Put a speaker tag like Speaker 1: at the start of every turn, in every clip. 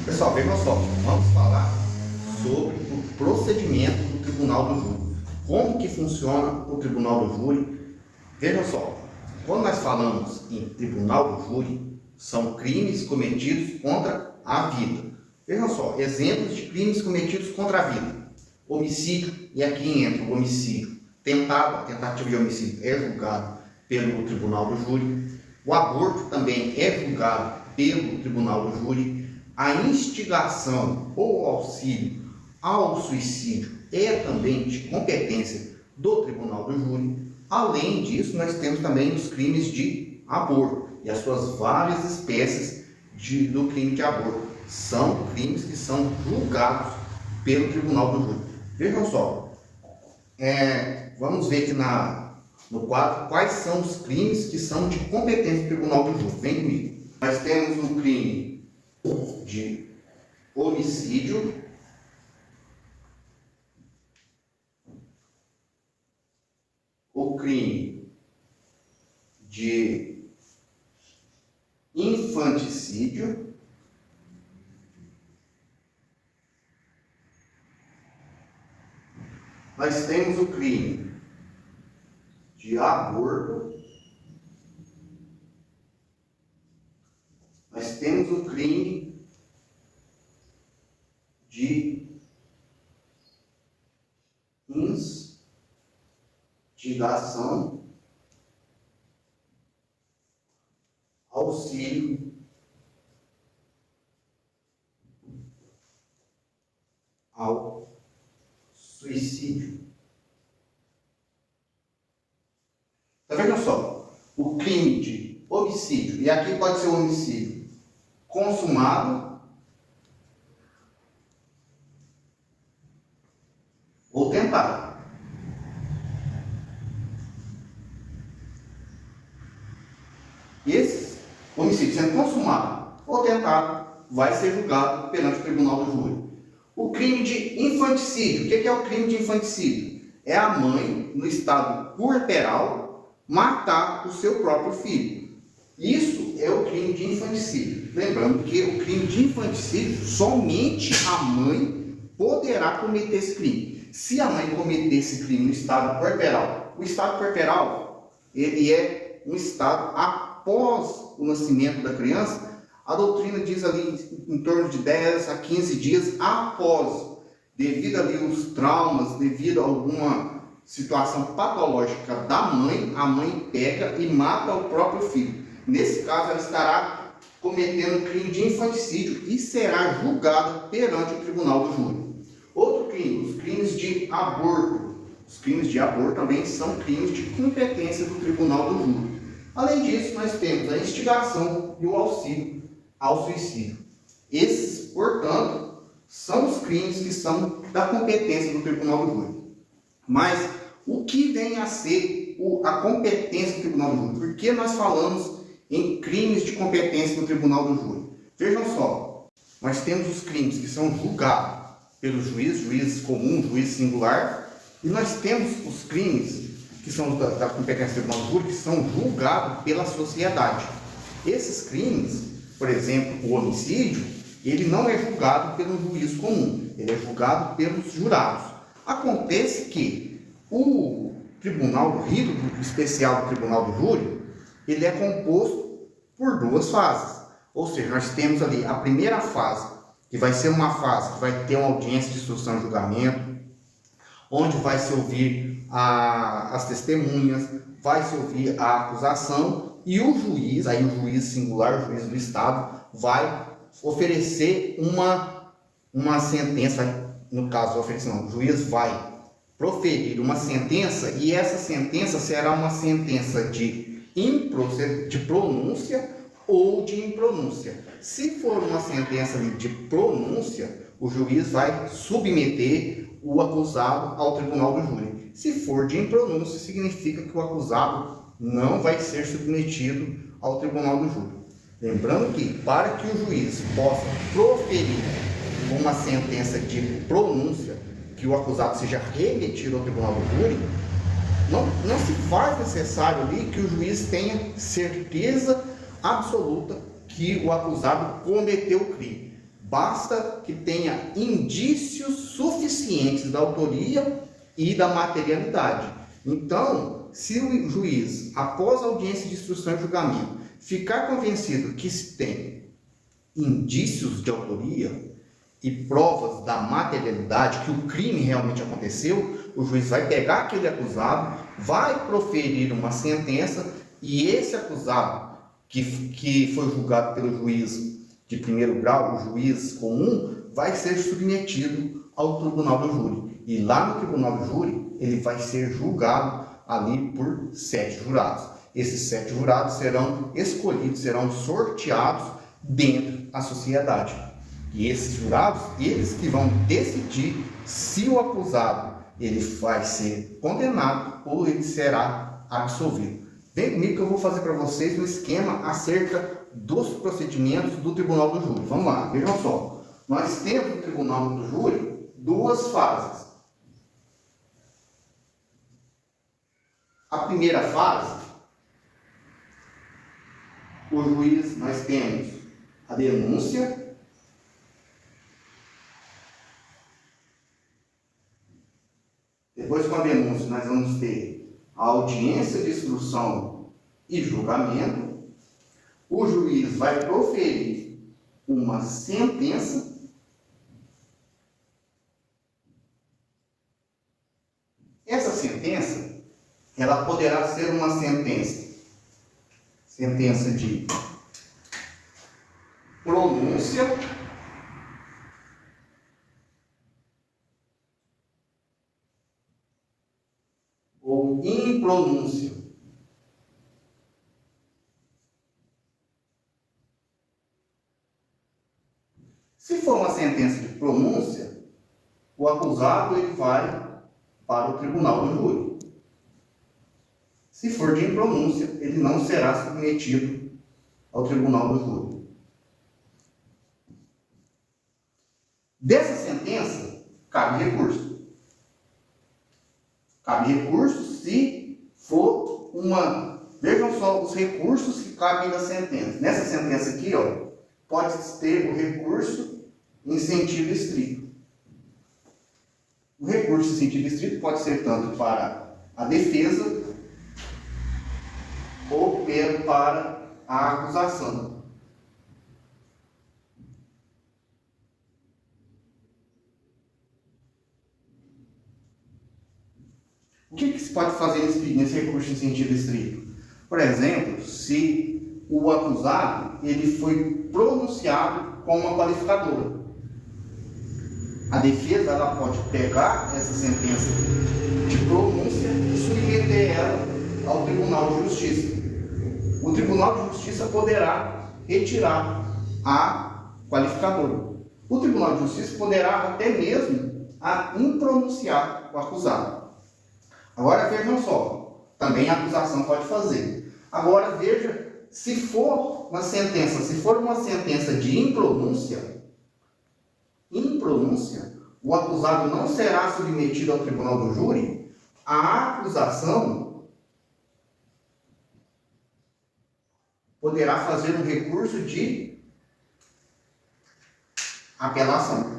Speaker 1: Pessoal, vejam só, vamos falar sobre o procedimento do Tribunal do Júri. Como que funciona o Tribunal do Júri? Vejam só, quando nós falamos em Tribunal do Júri, são crimes cometidos contra a vida. Vejam só, exemplos de crimes cometidos contra a vida. Homicídio, e aqui entra o homicídio tentado, a tentativa de homicídio é julgado pelo Tribunal do Júri. O aborto também é julgado pelo Tribunal do Júri. A instigação ou auxílio ao suicídio é também de competência do Tribunal do Júri. Além disso, nós temos também os crimes de aborto e as suas várias espécies do crime de aborto. São crimes que são julgados pelo Tribunal do Júri. Vejam só, vamos ver aqui no quadro quais são os crimes que são de competência do Tribunal do Júri. Vem comigo. Nós temos o crime de homicídio, o crime de infanticídio, nós temos o crime de aborto, nós temos o crime de instigação, auxílio ao suicídio. Tá vendo só? O crime de homicídio, e aqui pode ser o homicídio consumado ou tentado. Esse homicídio sendo consumado ou tentado vai ser julgado perante o Tribunal do Júri. O crime de infanticídio. O que é o crime de infanticídio? É a mãe, no estado puerperal, matar o seu próprio filho. Isso é o crime de infanticídio. Lembrando que o crime de infanticídio, somente a mãe poderá cometer esse crime. Se a mãe cometer esse crime no estado puerperal, o estado puerperal, ele é um estado após o nascimento da criança. A doutrina diz ali em torno de 10 a 15 dias após, devido ali aos traumas, devido a alguma situação patológica da mãe, a mãe pega e mata o próprio filho. Nesse caso, ela estará cometendo um crime de infanticídio e será julgada perante o Tribunal do Júri. Outro crime, os crimes de aborto. Os crimes de aborto também são crimes de competência do Tribunal do Júri. Além disso, nós temos a instigação e o auxílio ao suicídio. Esses, portanto, são os crimes que são da competência do Tribunal do Júri. Mas o que vem a ser a competência do Tribunal do Júri? Por que nós falamos em crimes de competência do Tribunal do Júri? Vejam só, nós temos os crimes que são julgados pelo juiz comum, juiz singular, e nós temos os crimes que são da competência do Tribunal do Júri, que são julgados pela sociedade. Esses crimes, por exemplo, o homicídio, ele não é julgado pelo juiz comum, ele é julgado pelos jurados. Acontece que o tribunal, o rito especial do Tribunal do Júri, ele é composto por duas fases. Ou seja, nós temos ali a primeira fase, que vai ser uma fase que vai ter uma audiência de instrução e julgamento, onde vai se ouvir as testemunhas, vai se ouvir a acusação, e o juiz, aí o juiz singular, o juiz do Estado, vai oferecer uma sentença, no caso, o juiz vai proferir uma sentença, e essa sentença será uma sentença de pronúncia ou de impronúncia. Se for uma sentença de pronúncia, o juiz vai submeter o acusado ao Tribunal do Júri. Se for de impronúncia, significa que o acusado não vai ser submetido ao Tribunal do Júri. Lembrando que, para que o juiz possa proferir uma sentença de pronúncia, que o acusado seja remetido ao Tribunal do Júri, não se faz necessário ali que o juiz tenha certeza absoluta que o acusado cometeu o crime. basta que tenha indícios suficientes da autoria e da materialidade. Então, se o juiz, após a audiência de instrução e julgamento, ficar convencido que se tem indícios de autoria e provas da materialidade, que o crime realmente aconteceu, o juiz vai pegar aquele acusado, vai proferir uma sentença, e esse acusado que foi julgado pelo juiz de primeiro grau, o juiz comum, vai ser submetido ao tribunal do júri. E lá no tribunal do júri, ele vai ser julgado ali por 7 jurados. Esses 7 jurados serão escolhidos, serão sorteados dentro da sociedade. E esses jurados, eles que vão decidir se o acusado ele vai ser condenado ou ele será absolvido. Vem comigo que eu vou fazer para vocês um esquema acerca dos procedimentos do tribunal do júri. Vamos lá, vejam só. Nós temos no tribunal do júri 2 fases. A primeira fase, o juiz, nós temos a denúncia, depois com a denúncia nós vamos ter a audiência de instrução e julgamento. O juiz vai proferir uma sentença. Essa sentença, ela poderá ser uma sentença de pronúncia ou impronúncia. Se for uma sentença de pronúncia, o acusado ele vai para o tribunal do júri. Se for de impronúncia, ele não será submetido ao tribunal do júri. Dessa sentença, cabe recurso. Cabe recurso se for uma... Vejam só os recursos que cabem na sentença. Nessa sentença aqui, ó, pode ter o recurso em sentido estrito. O recurso em sentido estrito pode ser tanto para a defesa ou para a acusação. O que se pode fazer nesse recurso em sentido estrito? Por exemplo, se o acusado ele foi pronunciado com uma qualificadora. A defesa ela pode pegar essa sentença de pronúncia e submeter ela ao Tribunal de Justiça. O Tribunal de Justiça poderá retirar a qualificadora. O Tribunal de Justiça poderá até mesmo impronunciar o acusado. Agora vejam só, também a acusação pode fazer. Agora veja, se for uma sentença de impronúncia, o acusado não será submetido ao tribunal do júri, a acusação poderá fazer um recurso de apelação.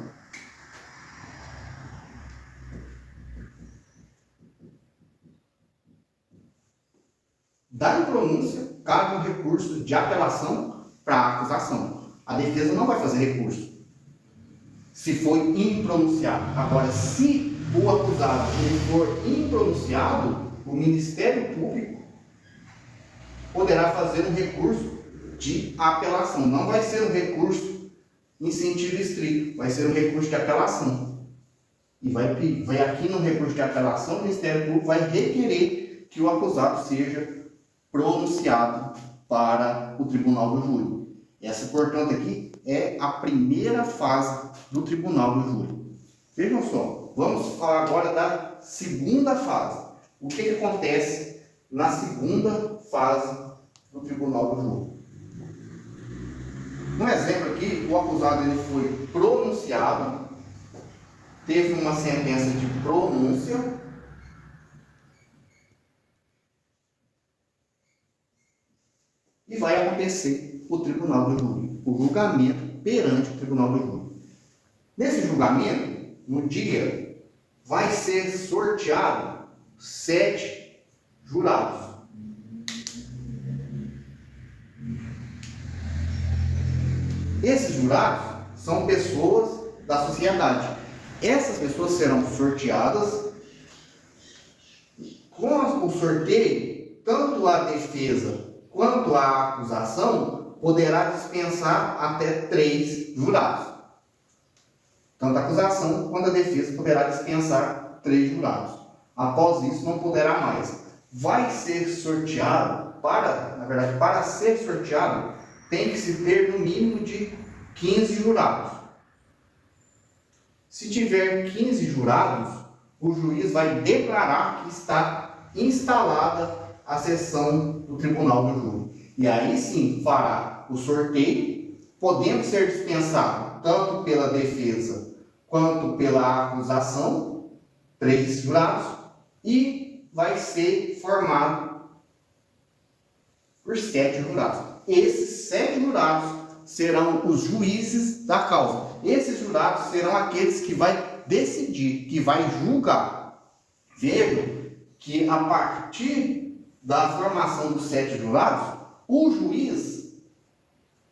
Speaker 1: Da impronúncia, cabe um recurso de apelação para a acusação. A defesa não vai fazer recurso se for impronunciado. Agora, se o acusado ele for impronunciado, o Ministério Público poderá fazer um recurso de apelação. Não vai ser um recurso em sentido estrito, vai ser um recurso de apelação. E vai aqui no recurso de apelação, o Ministério Público vai requerer que o acusado seja pronunciado para o tribunal do júri. Essa, portanto, aqui é a primeira fase do tribunal do júri. Vejam só, vamos falar agora da segunda fase. O que acontece na segunda fase do tribunal do júri? Um exemplo aqui, o acusado ele foi pronunciado, teve uma sentença de pronúncia, e vai acontecer o tribunal do júri, o julgamento perante o tribunal do júri. Nesse julgamento, no dia, vai ser sorteado 7 jurados. Esses jurados são pessoas da sociedade. Essas pessoas serão sorteadas. Com o sorteio, tanto a defesa quanto a acusação poderá dispensar até 3 jurados. Tanto a acusação quanto a defesa poderá dispensar 3 jurados. Após isso, não poderá mais. Vai ser sorteado, para ser sorteado, tem que se ter no mínimo de 15 jurados. Se tiver 15 jurados, o juiz vai declarar que está instalada a sessão do tribunal do júri. E aí sim fará o sorteio, podendo ser dispensado tanto pela defesa quanto pela acusação, 3 jurados, e vai ser formado por 7 jurados. Esses 7 jurados serão os juízes da causa. Esses jurados serão aqueles que vai decidir, que vai julgar. Vejam que a partir da formação dos 7 jurados, o juiz,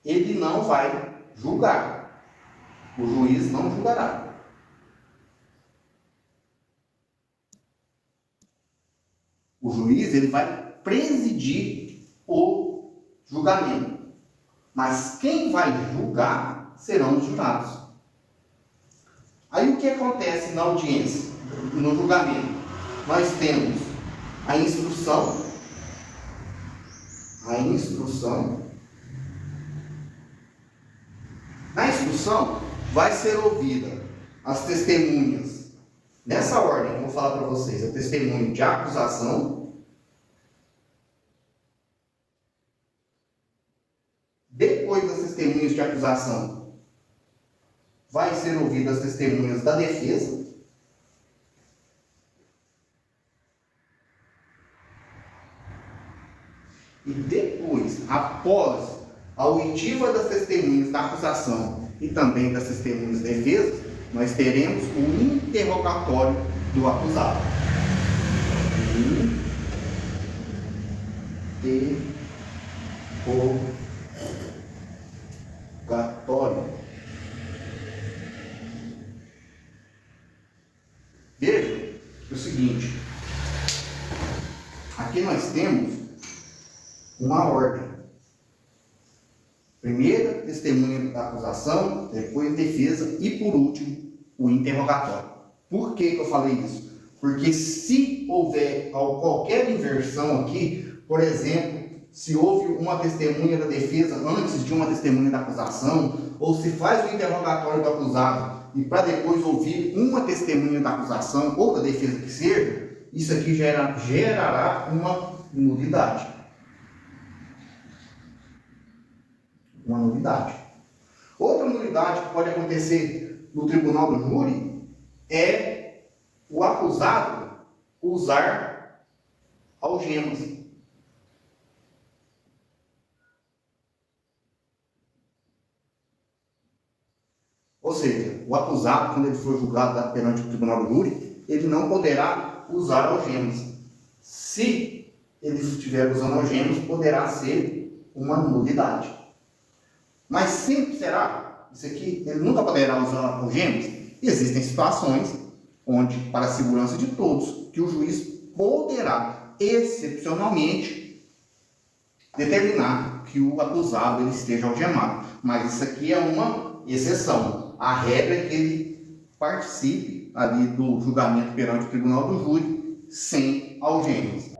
Speaker 1: ele não vai julgar. O juiz não julgará. O juiz, ele vai presidir o julgamento. Mas quem vai julgar serão os jurados. Aí o que acontece na audiência, no julgamento? Nós temos a instrução. Na instrução vai ser ouvida as testemunhas. Nessa ordem, eu vou falar para vocês, a testemunha de acusação, depois das testemunhas de acusação, vai ser ouvidas as testemunhas da defesa, e depois, após a oitiva das testemunhas da acusação e também das testemunhas da defesa, nós teremos o interrogatório do acusado. Interrogatório. Veja o seguinte, aqui nós temos uma ordem. Primeiro, testemunha da acusação, depois defesa e, por último, o interrogatório. Por que eu falei isso? Porque se houver qualquer inversão aqui, por exemplo, se houve uma testemunha da defesa antes de uma testemunha da acusação, ou se faz o interrogatório do acusado e para depois ouvir uma testemunha da acusação ou da defesa que seja, isso aqui gerará uma nulidade. Uma nulidade. Outra nulidade que pode acontecer no tribunal do júri é o acusado usar algemas. Ou seja, o acusado, quando ele for julgado perante o tribunal do júri, ele não poderá usar algemas. Se ele estiver usando algemas, poderá ser uma nulidade. Mas sempre será? Isso aqui, ele nunca poderá usar algemas? Existem situações onde, para a segurança de todos, que o juiz poderá, excepcionalmente, determinar que o acusado ele esteja algemado. Mas isso aqui é uma exceção. A regra é que ele participe ali do julgamento perante o tribunal do júri sem algemas.